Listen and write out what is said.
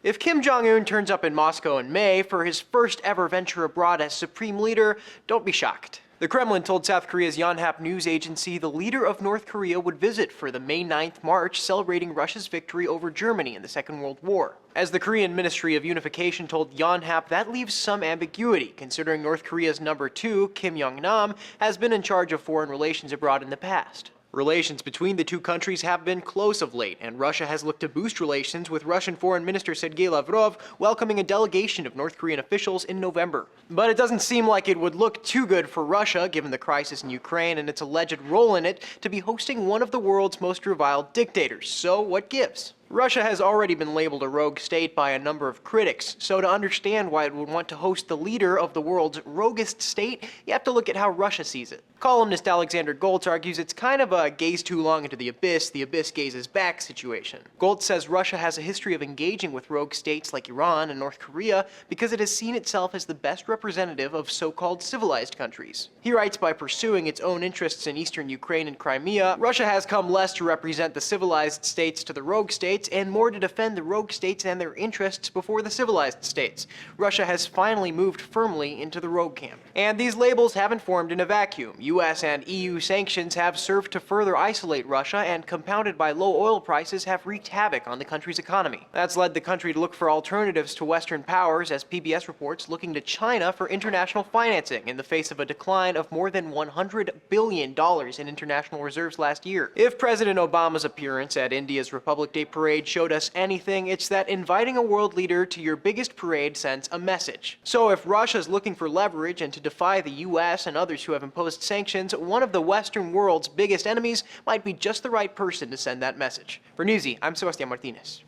If Kim Jong Un turns up in Moscow in May for his first ever venture abroad as supreme leader, don't be shocked. The Kremlin told South Korea's Yonhap news agency the leader of North Korea would visit for the May 9th march celebrating Russia's victory over Germany in the Second World War. As the Korean Ministry of Unification told Yonhap, that leaves some ambiguity, considering North Korea's number 2, Kim Jong Un, has been in charge of foreign relations abroad in the past. Relations between the two countries have been close of late, and Russia has looked to boost relations, with Russian Foreign Minister Sergei Lavrov welcoming a delegation of North Korean officials in November. But it doesn't seem like it would look too good for Russia, given the crisis in Ukraine and its alleged role in it, to be hosting one of the world's most reviled dictators. So what gives? Russia has already been labeled a rogue state by a number of critics, so to understand why it would want to host the leader of the world's roguest state, you have to look at how Russia sees it. Columnist Alexander Goltz argues it's kind of a gaze too long into the abyss gazes back situation. Goltz says Russia has a history of engaging with rogue states like Iran and North Korea because it has seen itself as the best representative of so-called civilized countries. He writes, by pursuing its own interests in eastern Ukraine and Crimea, Russia has come less to represent the civilized states to the rogue states and more to defend the rogue states and their interests before the civilized states. Russia has finally moved firmly into the rogue camp. And these labels haven't formed in a vacuum. US and EU sanctions have served to further isolate Russia, and compounded by low oil prices have wreaked havoc on the country's economy. That's led the country to look for alternatives to Western powers, as PBS reports looking to China for international financing in the face of a decline of more than $100 billion in international reserves last year. If President Obama's appearance at India's Republic Day parade showed us anything, it's that inviting a world leader to your biggest parade sends a message. So if Russia's looking for leverage and to defy the US and others who have imposed sanctions, one of the Western world's biggest enemies might be just the right person to send that message. For Newsy, I'm Sebastián Martinez.